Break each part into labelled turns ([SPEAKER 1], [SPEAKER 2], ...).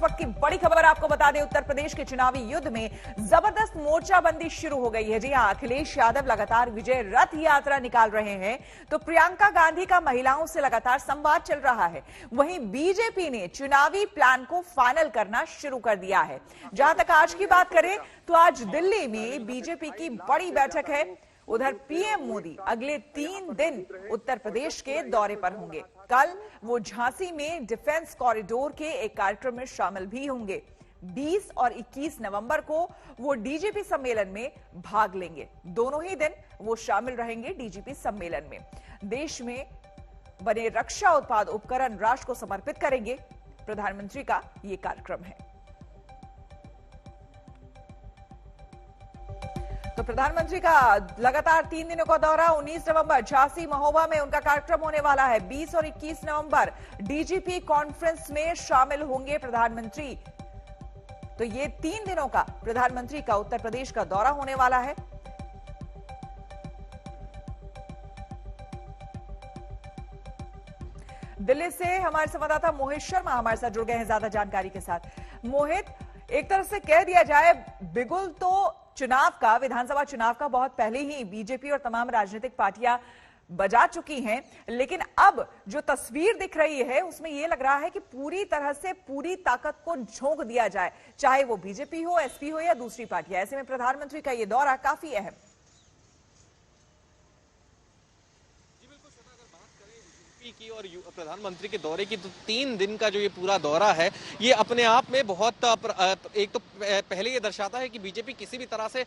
[SPEAKER 1] वक्त की बड़ी खबर आपको बता दें, उत्तर प्रदेश के चुनावी युद्ध में जबरदस्त मोर्चाबंदी शुरू हो गई है। जी हां, अखिलेश यादव लगातार विजय रथ यात्रा निकाल रहे हैं, तो प्रियंका गांधी का महिलाओं से लगातार संवाद चल रहा है। वहीं बीजेपी ने चुनावी प्लान को फाइनल करना शुरू कर दिया है। जहां तक आज की बात करें तो आज दिल्ली में बीजेपी की बड़ी बैठक है। उधर पीएम मोदी अगले 3 दिन उत्तर प्रदेश के दौरे पर होंगे। कल वो झांसी में डिफेंस कॉरिडोर के एक कार्यक्रम में शामिल भी होंगे। 20 और 21 नवंबर को वो डीजीपी सम्मेलन में भाग लेंगे। दोनों ही दिन वो शामिल रहेंगे डीजीपी सम्मेलन में। देश में बने रक्षा उत्पाद उपकरण राष्ट्र को समर्पित करेंगे। प्रधानमंत्री का ये कार्यक्रम है। तो प्रधानमंत्री का लगातार 3 दिनों का दौरा, 19 नवंबर झांसी महोबा में उनका कार्यक्रम होने वाला है। 20 और 21 नवंबर डीजीपी कॉन्फ्रेंस में शामिल होंगे प्रधानमंत्री। तो ये 3 दिनों का प्रधानमंत्री का उत्तर प्रदेश का दौरा होने वाला है। दिल्ली से हमारे संवाददाता मोहित शर्मा हमारे साथ जुड़ गए हैं ज्यादा जानकारी के साथ। मोहित, एक तरह से कह दिया जाए बिगुल तो चुनाव का, विधानसभा चुनाव का बहुत पहले ही बीजेपी और तमाम राजनीतिक पार्टियां बजा चुकी हैं, लेकिन अब जो तस्वीर दिख रही है उसमें यह लग रहा है कि पूरी तरह से पूरी ताकत को झोंक दिया जाए, चाहे वो बीजेपी हो, एसपी हो या दूसरी पार्टियां। ऐसे में प्रधानमंत्री का यह दौरा काफी अहम।
[SPEAKER 2] की और प्रधानमंत्री के दौरे की, तो 3 दिन का जो ये पूरा दौरा है ये अपने आप में बहुत एक तो पहले ये दर्शाता है कि बीजेपी किसी भी तरह से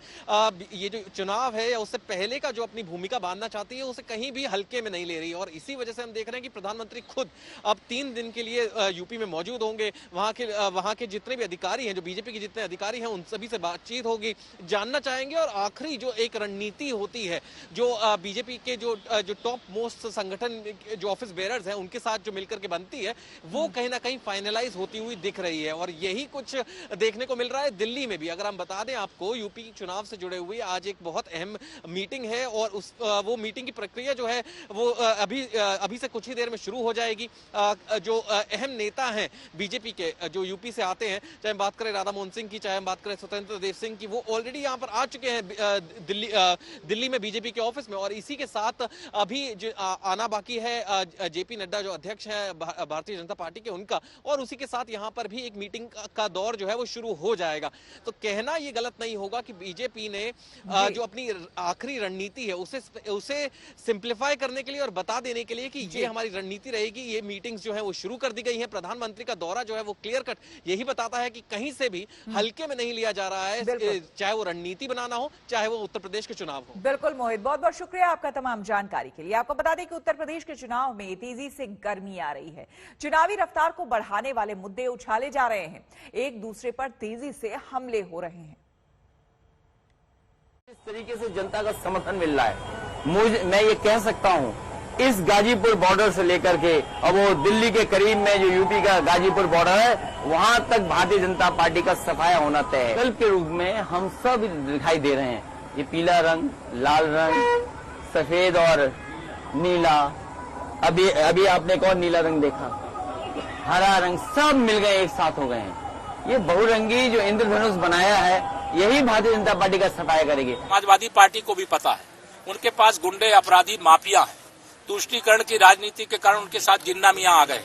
[SPEAKER 2] ये जो चुनाव है या उससे पहले का जो अपनी भूमिका बांधना चाहती है उसे कहीं भी हल्के में नहीं ले रही। और इसी वजह से हम देख रहे हैं कि प्रधानमंत्री खुद अब 3 दिन के लिए यूपी में मौजूद होंगे। वहां के जितने भी अधिकारी हैं, जो बीजेपी के जितने अधिकारी हैं, उन सभी से बातचीत होगी, जानना चाहेंगे। और आखिरी जो एक रणनीति होती है, जो बीजेपी के जो टॉप मोस्ट संगठन जो ऑफिस बेरर्स हैं उनके साथ जो मिलकर के बनती है, वो कहीं ना कहीं फाइनलाइज होती हुई दिख रही है। और यही कुछ देखने को मिल रहा है दिल्ली में भी। अगर हम बता दें आपको, यूपी चुनाव से जुड़े हुए आज एक बहुत अहम मीटिंग है और वो मीटिंग की प्रक्रिया जो है वो अभी से कुछ ही देर में शुरू हो जाएगी। जो अहम नेता हैं बीजेपी के, जो यूपी से आते हैं, चाहे हम बात करें राधा मोहन सिंह की, चाहे हम बात करें स्वतंत्र देव सिंह की, वो ऑलरेडी यहाँ पर आ चुके हैं दिल्ली में बीजेपी के ऑफिस में। और इसी के साथ अभी आना बाकी है जेपी नड्डा जो अध्यक्ष है भारतीय जनता पार्टी के, उनका। और उसी के साथ यहां पर भी एक मीटिंग का दौर जो है वो शुरू हो जाएगा। तो कहना ये गलत नहीं होगा कि बीजेपी ने जो अपनी आखिरी रणनीति है उसे सिंप्लीफाई करने के लिए और बता देने के लिए कि ये हमारी रणनीति रहेगी, ये मीटिंग्स जो है वो शुरू कर दी गई है। प्रधानमंत्री का दौरा जो है वो क्लियर कट यही बताता है कि कहीं से भी हल्के में नहीं लिया जा रहा है, चाहे वो रणनीति बनाना हो, चाहे वो उत्तर प्रदेश के चुनाव हो।
[SPEAKER 1] बिल्कुल मोहित, बहुत बहुत शुक्रिया आपका तमाम जानकारी के लिए। आपको बता दें कि उत्तर प्रदेश के चुनाव में तेजी से गर्मी आ रही है। चुनावी रफ्तार को बढ़ाने वाले मुद्दे उछाले जा रहे हैं, एक दूसरे पर तेजी से हमले हो रहे हैं।
[SPEAKER 3] इस तरीके से जनता का समर्थन मिल रहा है, मैं ये कह सकता हूं, इस गाजीपुर बॉर्डर से लेकर के अब वो दिल्ली के करीब में जो यूपी का गाजीपुर बॉर्डर है, वहां तक भारतीय जनता पार्टी का सफाया होना तय है। विकल्प के रूप में हम सब दिखाई दे रहे हैं। ये पीला रंग, लाल रंग, सफेद और नीला, अभी आपने कौन नीला रंग देखा, हरा रंग, सब मिल गए, एक साथ हो गए हैं। ये बहुरंगी जो इंद्रधनुष बनाया है, यही भारतीय जनता पार्टी का सफाया करेगी।
[SPEAKER 4] समाजवादी पार्टी को भी पता है, उनके पास गुंडे, अपराधी, माफिया हैं। तुष्टीकरण की राजनीति के कारण उनके साथ जिन्ना मियां आ गए।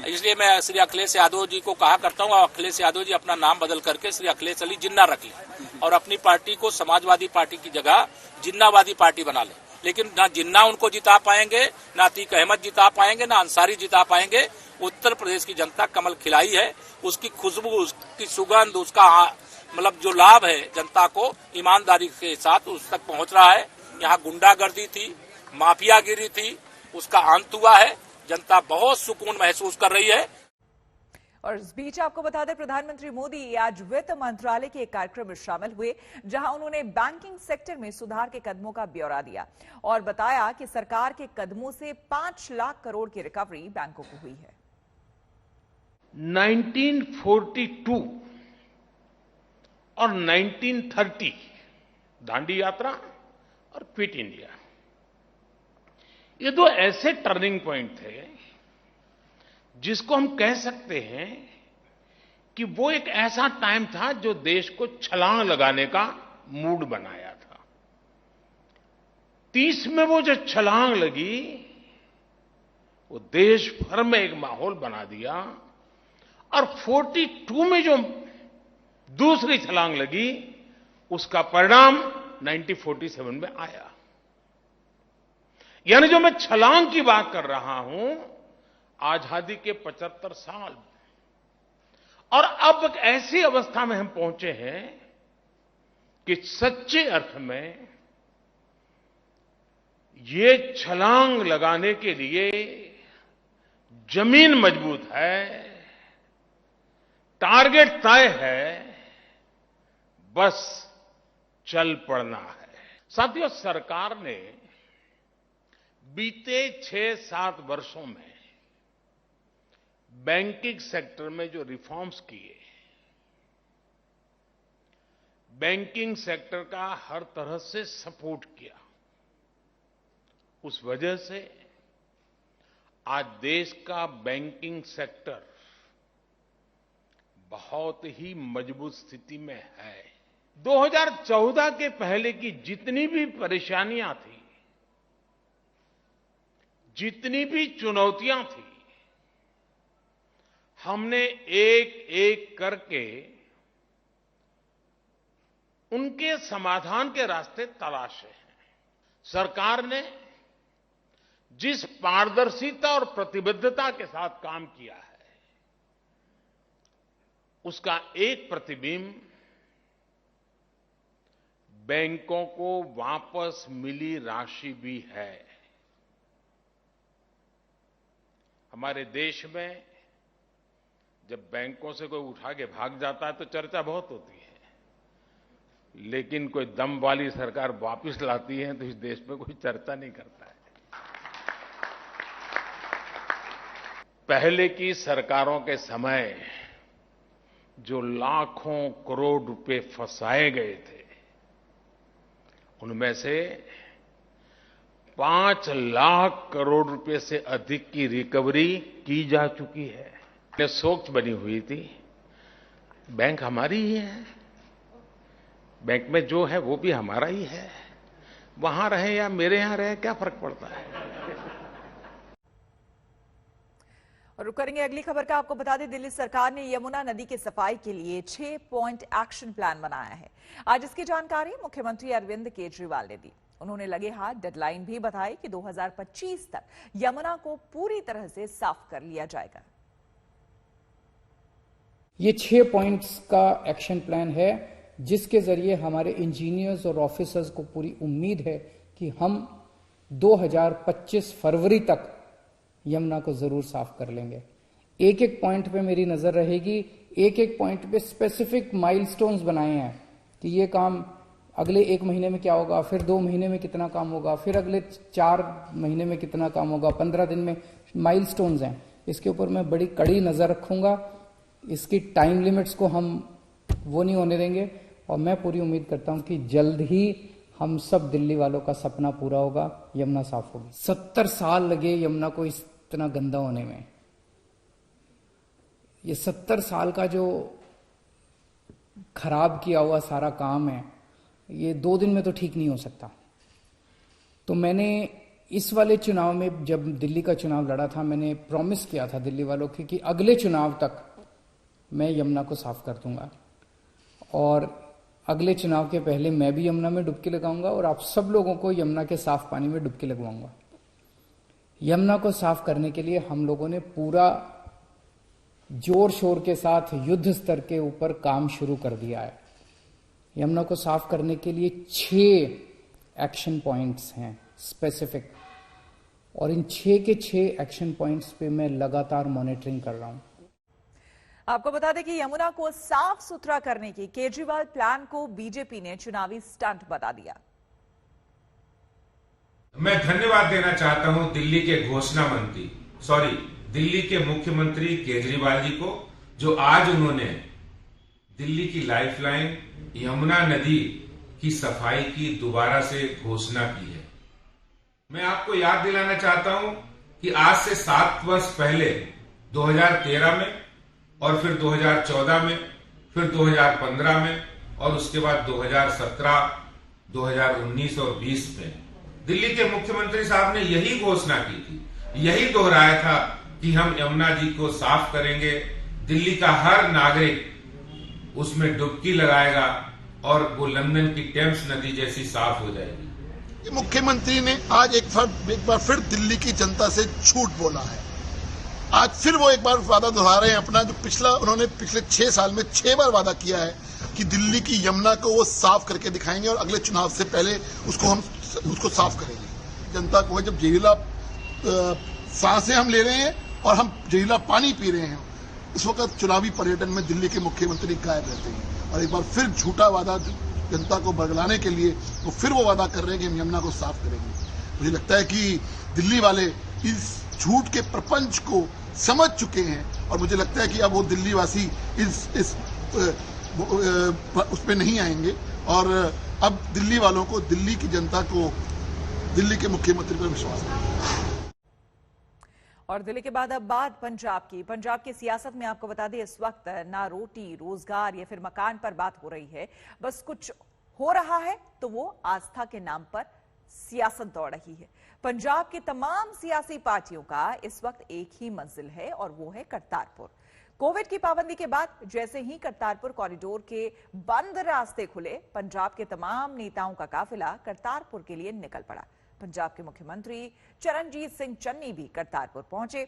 [SPEAKER 4] इसलिए मैं श्री अखिलेश यादव जी को कहा करता हूँ, अखिलेश यादव जी अपना नाम बदल करके श्री अखिलेश अली जिन्ना रख लें और अपनी पार्टी को समाजवादी पार्टी की जगह जिन्नावादी पार्टी बना लें। लेकिन ना जिन्ना उनको जिता पाएंगे, ना अतीक अहमद जिता पाएंगे, ना अंसारी जिता पाएंगे। उत्तर प्रदेश की जनता कमल खिलाई है, उसकी खुशबू, उसकी सुगंध, उसका मतलब जो लाभ है जनता को ईमानदारी के साथ उस तक पहुंच रहा है। यहाँ गुंडागर्दी थी, माफियागिरी थी, उसका अंत हुआ है। जनता बहुत सुकून महसूस कर रही है।
[SPEAKER 1] और इस बीच आपको बता दें, प्रधानमंत्री मोदी आज वित्त मंत्रालय के एक कार्यक्रम में शामिल हुए, जहां उन्होंने बैंकिंग सेक्टर में सुधार के कदमों का ब्यौरा दिया और बताया कि सरकार के कदमों से 5 लाख करोड़ की रिकवरी बैंकों को हुई है।
[SPEAKER 5] 1942 और 1930 दांडी यात्रा और क्विट इंडिया, ये 2 ऐसे टर्निंग पॉइंट थे जिसको हम कह सकते हैं कि वो एक ऐसा टाइम था जो देश को छलांग लगाने का मूड बनाया था। 30 में वो जो छलांग लगी, वो देश भर में एक माहौल बना दिया, और 42 में जो दूसरी छलांग लगी, उसका परिणाम 1947 में आया। यानी जो मैं छलांग की बात कर रहा हूं, आजादी के 75 साल, और अब एक ऐसी अवस्था में हम पहुंचे हैं कि सच्चे अर्थ में ये छलांग लगाने के लिए जमीन मजबूत है, टारगेट तय है, बस चल पड़ना है। साथियों, सरकार ने बीते 6-7 वर्षों में बैंकिंग सेक्टर में जो रिफॉर्म्स किए, बैंकिंग सेक्टर का हर तरह से सपोर्ट किया, उस वजह से आज देश का बैंकिंग सेक्टर बहुत ही मजबूत स्थिति में है। 2014 के पहले की जितनी भी परेशानियां थी, जितनी भी चुनौतियां थी, हमने एक एक करके उनके समाधान के रास्ते तलाशे हैं। सरकार ने जिस पारदर्शिता और प्रतिबद्धता के साथ काम किया है, उसका एक प्रतिबिंब बैंकों को वापस मिली राशि भी है। हमारे देश में जब बैंकों से कोई उठा के भाग जाता है तो चर्चा बहुत होती है, लेकिन कोई दम वाली सरकार वापस लाती है तो इस देश में कोई चर्चा नहीं करता है। पहले की सरकारों के समय जो लाखों करोड़ रुपए फंसाए गए थे, उनमें से 5 लाख करोड़ रुपए से अधिक की रिकवरी की जा चुकी है। सोच बनी हुई थी, बैंक हमारी ही है, बैंक में जो है वो भी हमारा ही है, वहां रहे या मेरे यहां रहे, क्या फर्क पड़ता है।
[SPEAKER 1] और रुक करेंगे अगली खबर का। आपको बता दें, दिल्ली सरकार ने यमुना नदी की सफाई के लिए 6 पॉइंट एक्शन प्लान बनाया है। आज इसकी जानकारी मुख्यमंत्री अरविंद केजरीवाल ने दी। उन्होंने लगे हाथ डेडलाइन भी बताई कि 2025 तक यमुना को पूरी तरह से साफ कर लिया जाएगा।
[SPEAKER 6] ये 6 पॉइंट्स का एक्शन प्लान है, जिसके जरिए हमारे इंजीनियर्स और ऑफिसर्स को पूरी उम्मीद है कि हम 2025 फरवरी तक यमुना को जरूर साफ कर लेंगे। एक एक पॉइंट पे मेरी नजर रहेगी, एक एक पॉइंट पे स्पेसिफिक माइलस्टोन्स बनाए हैं कि ये काम अगले 1 महीने में क्या होगा, फिर 2 महीने में कितना काम होगा, फिर अगले 4 महीने में कितना काम होगा, 15 दिन में माइलस्टोन्स हैं। इसके ऊपर मैं बड़ी कड़ी नजर रखूंगा। इसकी टाइम लिमिट्स को हम वो नहीं होने देंगे, और मैं पूरी उम्मीद करता हूं कि जल्द ही हम सब दिल्ली वालों का सपना पूरा होगा, यमुना साफ होगी। 70 साल लगे यमुना को इतना गंदा होने में। ये 70 साल का जो खराब किया हुआ सारा काम है, ये 2 दिन में तो ठीक नहीं हो सकता। तो मैंने इस वाले चुनाव में, जब दिल्ली का चुनाव लड़ा था, मैंने प्रॉमिस किया था दिल्ली वालों को कि अगले चुनाव तक मैं यमुना को साफ कर दूंगा, और अगले चुनाव के पहले मैं भी यमुना में डुबकी लगाऊंगा और आप सब लोगों को यमुना के साफ पानी में डुबकी लगवाऊंगा। यमुना को साफ करने के लिए हम लोगों ने पूरा जोर शोर के साथ युद्ध स्तर के ऊपर काम शुरू कर दिया है। यमुना को साफ करने के लिए 6 एक्शन पॉइंट्स हैं स्पेसिफिक, और इन 6 के 6 एक्शन पॉइंट्स पे मैं लगातार मॉनिटरिंग कर रहा हूं।
[SPEAKER 1] आपको बता दें कि यमुना को साफ सुथरा करने की केजरीवाल प्लान को बीजेपी ने चुनावी स्टंट बता दिया।
[SPEAKER 7] मैं धन्यवाद देना चाहता हूं दिल्ली के मुख्यमंत्री केजरीवाल जी को, जो आज उन्होंने दिल्ली की लाइफलाइन यमुना नदी की सफाई की दोबारा से घोषणा की है। मैं आपको याद दिलाना चाहता हूं कि आज से 7 वर्ष पहले 2013 में और फिर 2014 में, फिर 2015 में और उसके बाद 2017, 2019 और 20 में दिल्ली के मुख्यमंत्री साहब ने यही घोषणा की थी, यही दोहराया था कि हम यमुना जी को साफ करेंगे, दिल्ली का हर नागरिक उसमें डुबकी लगाएगा और वो लंदन की टेम्स नदी जैसी साफ हो जाएगी।
[SPEAKER 8] मुख्यमंत्री ने आज एक बार फिर दिल्ली की जनता से झूठ बोला है। आज फिर वो एक बार वादा दोहरा रहे हैं अपना, जो उन्होंने पिछले 6 साल में 6 बार वादा किया है कि दिल्ली की यमुना को वो साफ करके दिखाएंगे और अगले चुनाव से पहले उसको साफ करेंगे। जनता को जब जहरीला सांसें हम ले रहे हैं और हम जहरीला पानी पी रहे हैं, इस वक्त चुनावी पर्यटन में दिल्ली के मुख्यमंत्री गायब रहते हैं और एक बार फिर झूठा वादा जनता को बरगलाने के लिए वो फिर वो वादा कर रहे हैं कि हम यमुना को साफ करेंगे। मुझे लगता है कि दिल्ली वाले इस झूठ के प्रपंच को समझ चुके हैं और मुझे लगता है कि अब वो दिल्ली वासी उस पे नहीं आएंगे और अब दिल्ली वालों को, दिल्ली की जनता को दिल्ली के मुख्यमंत्री पर विश्वास है।
[SPEAKER 1] और दिल्ली के बाद अब बात पंजाब की सियासत में आपको बता दें, इस वक्त ना रोटी, रोजगार या फिर मकान पर बात हो रही है, बस कुछ हो रहा है तो वो आस्था के नाम पर सियासत दौड़ रही है। पंजाब की तमाम सियासी पार्टियों का इस वक्त एक ही मंजिल है और वो है करतारपुर। कोविड की पाबंदी के बाद जैसे ही करतारपुर कॉरिडोर के बंद रास्ते खुले, पंजाब के तमाम नेताओं का काफिला करतारपुर के लिए निकल पड़ा। पंजाब के मुख्यमंत्री चरणजीत सिंह चन्नी भी करतारपुर पहुंचे।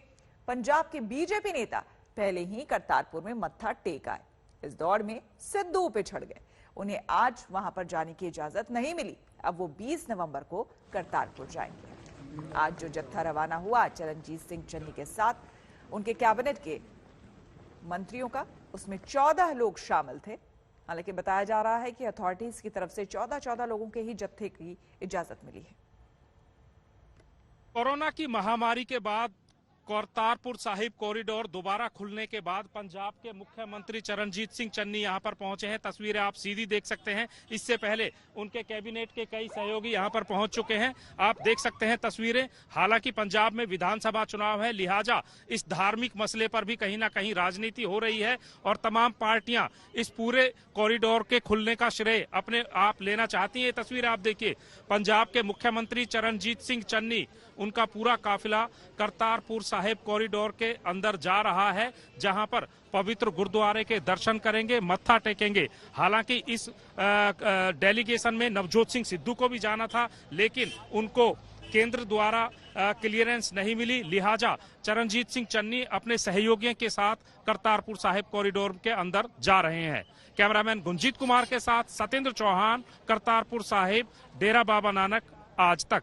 [SPEAKER 1] पंजाब के बीजेपी नेता पहले ही करतारपुर में मत्था टेक आए। इस दौड़ में सिद्धू पिछड़ गए, उन्हें आज वहां पर जाने की इजाजत नहीं मिली। अब वो 20 नवंबर को करतारपुर जाएंगे। आज जो जत्था रवाना हुआ चरणजीत सिंह चन्नी के साथ, उनके कैबिनेट के मंत्रियों का, उसमें 14 लोग शामिल थे। हालांकि बताया जा रहा है कि अथॉरिटीज की तरफ से 14 लोगों के ही जत्थे की इजाजत मिली है।
[SPEAKER 9] कोरोना की महामारी के बाद करतारपुर साहिब कॉरिडोर दोबारा खुलने के बाद पंजाब के मुख्यमंत्री चरणजीत सिंह चन्नी यहां पर पहुंचे हैं। तस्वीरें आप सीधी देख सकते हैं। इससे पहले उनके कैबिनेट के कई सहयोगी यहां पर पहुंच चुके हैं। आप देख सकते हैं तस्वीरें। हालांकि पंजाब में विधानसभा चुनाव है, लिहाजा इस धार्मिक मसले पर भी कहीं ना कहीं राजनीति हो रही है और तमाम पार्टियां इस पूरे कॉरिडोर के खुलने का श्रेय अपने आप लेना चाहती है। तस्वीर आप देखिए, पंजाब के मुख्यमंत्री चरणजीत सिंह चन्नी, उनका पूरा काफिला करतारपुर साहिब कॉरिडोर के अंदर जा रहा है, जहां पर पवित्र गुरुद्वारे के दर्शन करेंगे, मत्था टेकेंगे। हालांकि इस डेलीगेशन में नवजोत सिंह सिद्धू को भी जाना था, लेकिन उनको केंद्र द्वारा क्लियरेंस नहीं मिली, लिहाजा चरणजीत सिंह चन्नी अपने सहयोगियों के साथ करतारपुर साहिब कॉरिडोर के अंदर जा रहे हैं। कैमरामैन गुंजीत कुमार के साथ सत्येंद्र चौहान, करतारपुर साहिब, डेरा बाबा नानक, आज तक।